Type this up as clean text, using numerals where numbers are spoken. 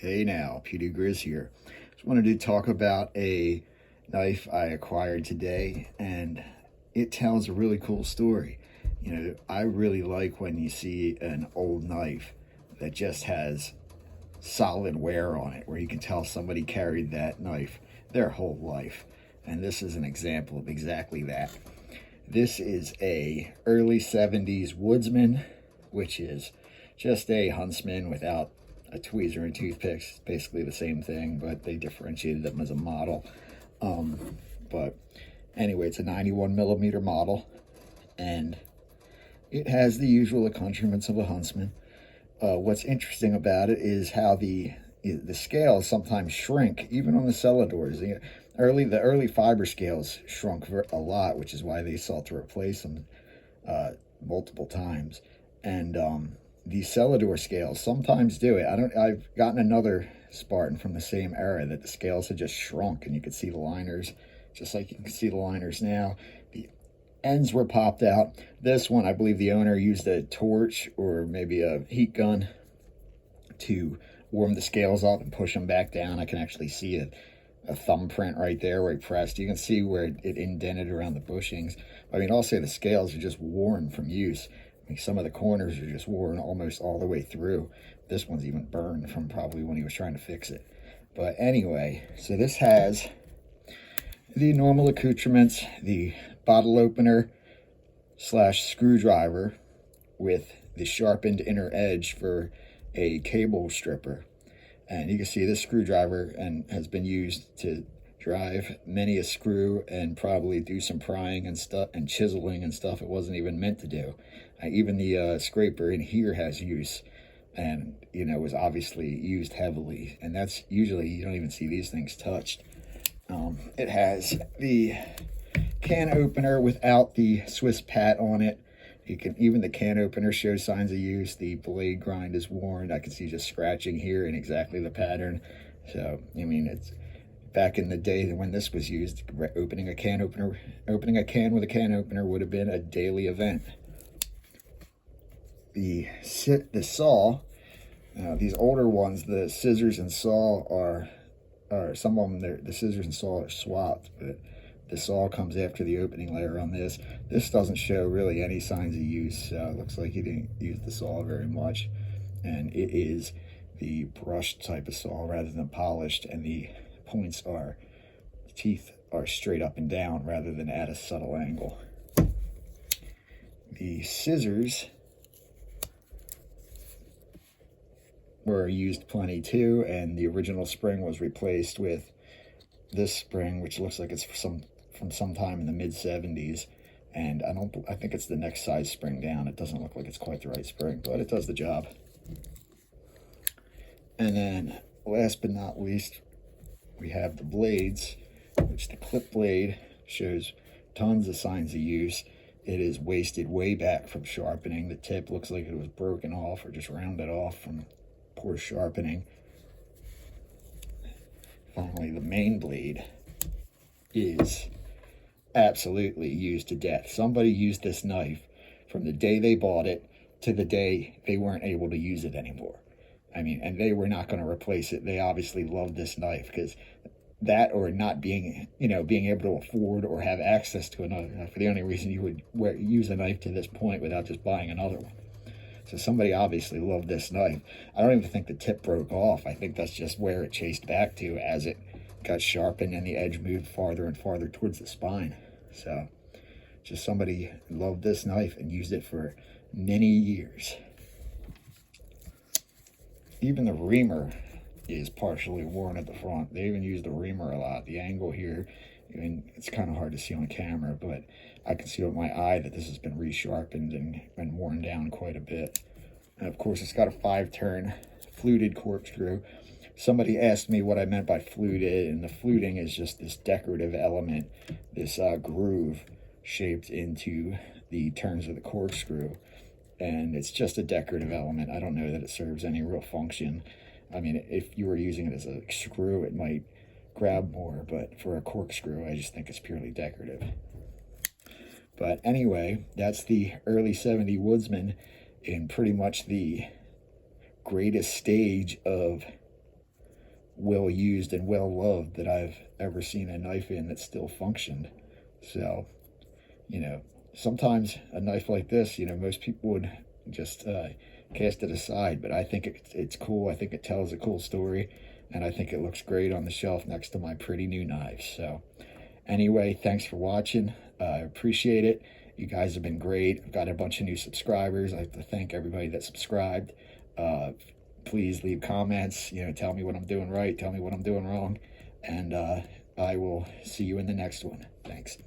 Hey now, Pewdie Grizz here. Just wanted to talk about a knife I acquired today, and it tells a really cool story. You know, I really like when you see an old knife that just has solid wear on it, where you can tell somebody carried that knife their whole life. And this is an example of exactly that. This is a early 70s Woodsman, which is just a Huntsman without a tweezer and toothpicks. It's basically the same thing, but they differentiated them as a model. But anyway, it's a 91 millimeter model, and it has the usual accoutrements of a Huntsman. What's interesting about it is how the scales sometimes shrink, even on the cellar doors. The early fiber scales shrunk a lot, which is why they sought to replace them multiple times. And these cellar door scales sometimes do it. I've gotten another Spartan from the same era that the scales had just shrunk, and you could see the liners, just like you can see the liners now. The ends were popped out. This one, I believe the owner used a torch or maybe a heat gun to warm the scales up and push them back down. I can actually see a thumbprint right there where he pressed. You can see where it indented around the bushings. I mean, also the scales are just worn from use. I mean, some of the corners are just worn almost all the way through. This one's even burned from probably when he was trying to fix it. But anyway, so this has the normal accoutrements, the bottle opener / screwdriver with the sharpened inner edge for a cable stripper. And you can see this screwdriver has been used to drive many a screw and probably do some prying and stuff and chiseling and stuff it wasn't even meant to do. Even the scraper in here has use, and you know, was obviously used heavily, and that's usually, you don't even see these things touched. It has the can opener without the Swiss pat on it. Even the can opener shows signs of use. The blade grind is worn. I can see just scratching here in exactly the pattern. So I mean, it's back in the day when this was used, opening a can with a can opener would have been a daily event. The saw, these older ones, the scissors and saw are some of them, the scissors and saw are swapped, but the saw comes after the opening layer on this. This doesn't show really any signs of use. It looks like he didn't use the saw very much, and it is the brushed type of saw rather than polished, and the teeth are straight up and down rather than at a subtle angle. The scissors were used plenty too, and the original spring was replaced with this spring, which looks like it's from sometime in the mid-70s, and I think it's the next size spring down. It doesn't look like it's quite the right spring, but it does the job. And then last but not least, we have the blades, which the clip blade shows tons of signs of use. It is wasted way back from sharpening. The tip looks like it was broken off or just rounded off from poor sharpening. Finally, the main blade is absolutely used to death. Somebody used this knife from the day they bought it to the day they weren't able to use it anymore. I mean, and they were not going to replace it. They obviously loved this knife, because that, or not being able to afford or have access to another knife, the only reason you would use a knife to this point without just buying another one. So somebody obviously loved this knife. I don't even think the tip broke off. I think that's just where it chased back to as it got sharpened and the edge moved farther and farther towards the spine. So just somebody loved this knife and used it for many years. Even the reamer is partially worn at the front. They even use the reamer a lot. The angle here, it's kind of hard to see on camera, but I can see with my eye that this has been resharpened and worn down quite a bit. And of course, it's got a 5-turn fluted corkscrew. Somebody asked me what I meant by fluted, and the fluting is just this decorative element, this groove shaped into the turns of the corkscrew. And it's just a decorative element. I don't know that it serves any real function. I mean, if you were using it as a screw, it might grab more, but for a corkscrew, I just think it's purely decorative. But anyway, that's the early 70 Woodsman in pretty much the greatest stage of well used and well loved that I've ever seen a knife in that still functioned. So, you know, sometimes a knife like this, you know, most people would just cast it aside, but I think it's cool. I think it tells a cool story, and I think it looks great on the shelf next to my pretty new knives. So anyway, thanks for watching. I appreciate it. You guys have been great. I've got a bunch of new subscribers. I'd like to thank everybody that subscribed. Please leave comments, you know, tell me what I'm doing right, tell me what I'm doing wrong, and I will see you in the next one. Thanks.